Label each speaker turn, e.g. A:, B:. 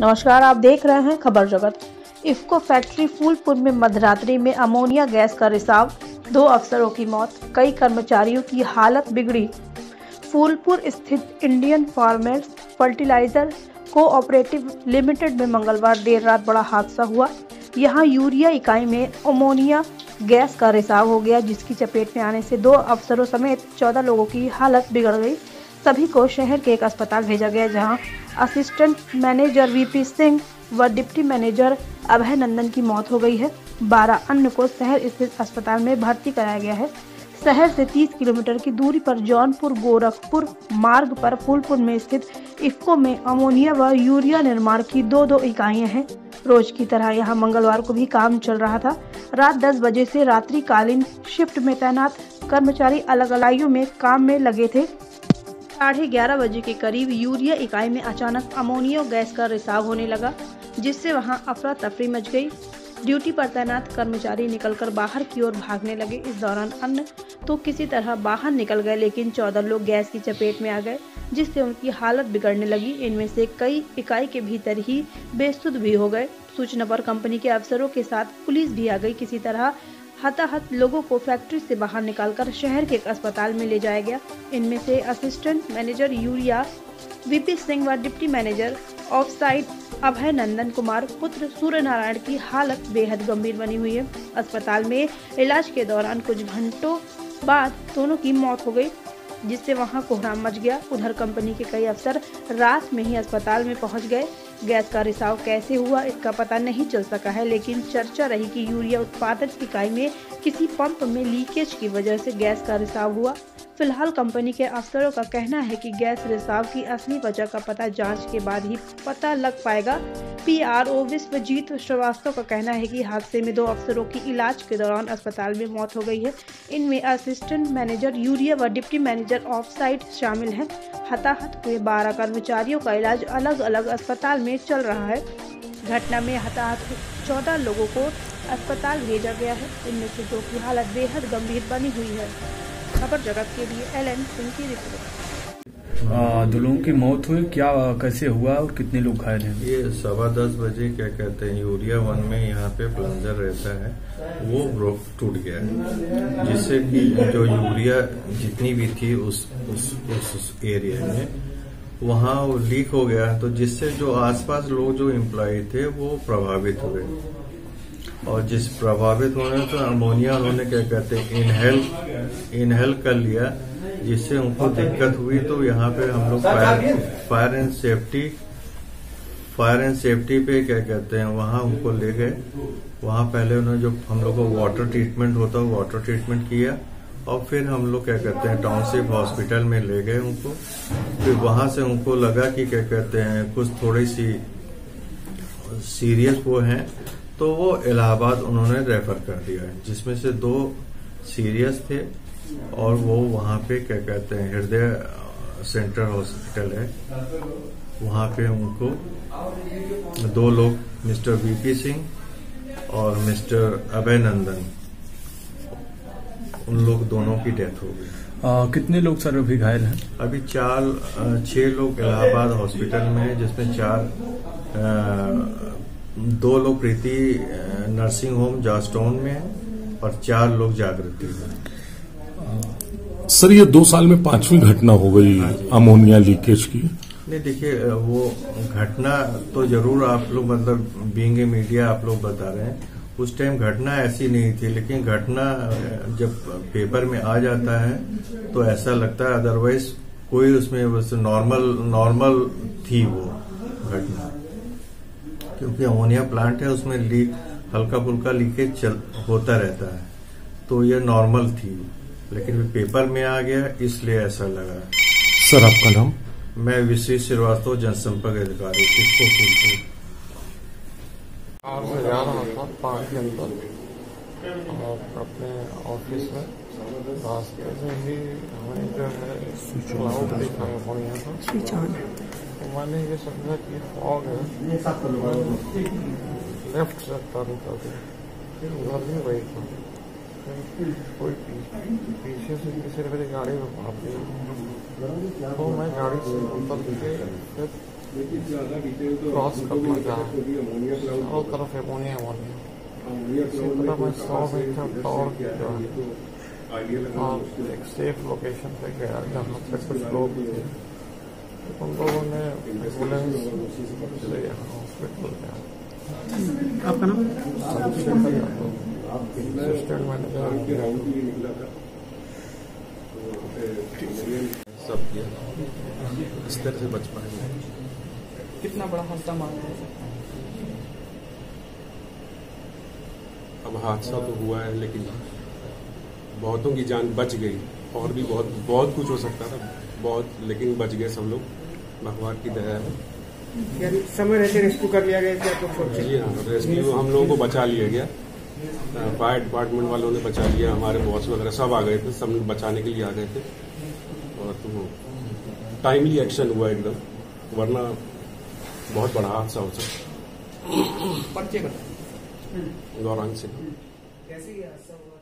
A: नमस्कार, आप देख रहे हैं खबर जगत। इफ्को फैक्ट्री फूलपुर में मध्यरात्रि में अमोनिया गैस का रिसाव, 2 अफसरों की मौत, कई कर्मचारियों की हालत बिगड़ी। फूलपुर स्थित इंडियन फार्मर्स फर्टिलाइजर कोऑपरेटिव लिमिटेड में मंगलवार देर रात बड़ा हादसा हुआ। यहां यूरिया इकाई में अमोनिया गैस का रिसाव हो गया, जिसकी चपेट में आने से 2 अफसरों समेत 14 लोगों की हालत बिगड़ गई। सभी को शहर के एक अस्पताल भेजा गया, जहां असिस्टेंट मैनेजर वीपी सिंह व डिप्टी मैनेजर अभय नंदन की मौत हो गई है। 12 अन्य को शहर स्थित अस्पताल में भर्ती कराया गया है। शहर से 30 किलोमीटर की दूरी पर जौनपुर गोरखपुर मार्ग पर फूलपुर में स्थित इफ्को में अमोनिया व यूरिया निर्माण की 2 इकाइयां हैं। रोज की तरह यहां मंगलवार को भी काम चल रहा था। रात 10 बजे से रात्रिकालीन शिफ्ट में तैनात कर्मचारी अलग अलग इकाइयों में काम में लगे थे। 11:30 बजे के करीब यूरिया इकाई में अचानक अमोनिया गैस का रिसाव होने लगा, जिससे वहां अफरा तफरी मच गई। ड्यूटी पर तैनात कर्मचारी निकलकर बाहर की ओर भागने लगे। इस दौरान अन्य तो किसी तरह बाहर निकल गए, लेकिन 14 लोग गैस की चपेट में आ गए, जिससे उनकी हालत बिगड़ने लगी। इनमें से कई इकाई के भीतर ही बेसुध भी हो गए। सूचना पर कंपनी के अफसरों के साथ पुलिस भी आ गई। किसी तरह हताहत लोगों को फैक्ट्री से बाहर निकालकर शहर के एक अस्पताल में ले जाया गया। इनमें से assistant manager urea VP Singh व डिप्टी मैनेजर ऑफ साइट अभय नंदन कुमार पुत्र सूर्य नारायण की हालत बेहद गंभीर बनी हुई है। अस्पताल में इलाज के दौरान कुछ घंटों बाद दोनों की मौत हो गई, जिससे वहां कोहराम मच गया। उधर कंपनी के कई अफसर रात में ही अस्पताल में पहुंच गए। गैस का रिसाव कैसे हुआ इसका पता नहीं चल सका है, लेकिन चर्चा रही कि यूरिया उत्पादक इकाई में किसी पंप में लीकेज की वजह से गैस का रिसाव हुआ। फिलहाल कंपनी के अफसरों का कहना है कि गैस रिसाव की असली वजह का पता जांच के बाद ही पता लग पाएगा। पीआरओ विश्वजीत श्रीवास्तव का कहना है कि हादसे में 2 अफसरों की इलाज के दौरान अस्पताल में मौत हो गई है। इनमें असिस्टेंट मैनेजर यूरिया व डिप्टी मैनेजर ऑफ साइट शामिल हैं। हताहत हुए 12 कर्मचारियों का इलाज अलग अलग अस्पताल में चल रहा है। घटना में हताहत 14 लोगों को अस्पताल भेजा गया है। इनमें से 2 की हालत बेहद गंभीर बनी हुई है। खबर जगत के लिए एलएन सिंह की रिपोर्ट।
B: 2 लोगों की मौत हुई, क्या कैसे हुआ और कितने लोग घायल हैं?
C: ये 10:15 बजे क्या कहते हैं यूरिया 1 में यहाँ पे प्लंजर रहता है, वो टूट गया, जिससे कि जो यूरिया जितनी भी थी उस एरिया में वहाँ वो लीक हो गया, तो जिससे जो आसपास लोग जो एम्प्लॉय थे वो प्रभावित हुए, और जिस प्रभावित होने तो अमोनिया उन्होंने क्या कहते हैं इनहेल कर लिया, जिससे उनको दिक्कत हुई। तो यहाँ पे हम लोग फायर एंड सेफ्टी पे क्या कहते हैं वहाँ उनको ले गए। वहाँ पहले उन्होंने जो हम लोग को वाटर ट्रीटमेंट होता है वाटर ट्रीटमेंट किया, और फिर हम लोग क्या कहते हैं टाउनशिप हॉस्पिटल में ले गए उनको। फिर वहां से उनको लगा कि क्या कहते हैं कुछ थोड़ी सी सीरियस वो हैं, तो वो इलाहाबाद उन्होंने रेफर कर दिया है, जिसमें से 2 सीरियस थे, और वो वहां पे क्या कहते हैं हृदय सेंटर हॉस्पिटल है, वहां पे उनको 2 लोग मिस्टर वीपी सिंह और मिस्टर अभय नंदन, उन लोग दोनों की डेथ हो गई।
B: कितने लोग सर अभी घायल हैं?
C: अभी 6 लोग इलाहाबाद हॉस्पिटल में हैं, जिसमें 2 लोग प्रीति नर्सिंग होम जॉर्जटाउन में हैं और 4 लोग जागृति में।
D: सर ये 2 साल में 5वीं घटना हो गई अमोनिया लीकेज की।
C: नहीं देखिए, वो घटना तो जरूर आप लोग मतलब बीइंग ए मीडिया आप लोग बता रहे हैं, उस टाइम घटना ऐसी नहीं थी, लेकिन घटना जब पेपर में आ जाता है तो ऐसा लगता है, अदरवाइज कोई उसमें बस नॉर्मल थी वो घटना, क्योंकि अमोनिया प्लांट है, उसमें लीक हल्का फुल्का लीकेज होता रहता है, तो ये नॉर्मल थी, लेकिन पेपर में आ गया इसलिए ऐसा लगा।
D: सर आपका नाम?
C: मैं विश्वेश श्रीवास्तव, जनसंपर्क अधिकारी इफ्को फूलपुर।
E: मैं जा रहा था पार्क के अंदर और अपने ऑफिस में, रास्ते में ही हमें जो है क्लाउड देखा है बढ़िया था, तो मैंने ये समझा कि फॉग है, लेफ्ट से तारुता थे, फिर उधर भी वही था, कोई पीछे से किसी ने मेरी गाड़ी में मार दी, तो मैं गाड़ी से उतर के फिर क्रॉस करना चाहा, चारों तरफ एमोनिया इसी तरह मैं 100 मीटर दौड़ के जो है और एक सेफ लोकेशन पे गया जहाँ पे कुछ लोग थे। उन लोगों ने एम्बुलेंस से यहाँ हॉस्पिटल गया।
F: आपका नाम?
E: असिस्टेंट मैनेजर
G: सब किया, इस तरह से बच पाए।
F: कितना बड़ा हादसा मानते हैं?
G: अब हादसा तो हुआ है लेकिन बहुतों की जान बच गई, और भी बहुत कुछ हो सकता था, बहुत, लेकिन बच गए सब लोग, भगवान की दया है।
F: यानी समय रहते रेस्क्यू कर लिया गया क्या?
G: जी हाँ, रेस्क्यू हम लोगों को बचा लिया गया, फायर डिपार्टमेंट वालों ने बचा लिया, हमारे बॉस वगैरह सब आ गए थे, सब बचाने के लिए आ गए थे, और तो टाइमली एक्शन हुआ एकदम, वरना बहुत बड़ा हादसा हो सकता।
F: पर्चे का
G: गौरांग सिंह।
F: कैसे ये हादसा हुआ?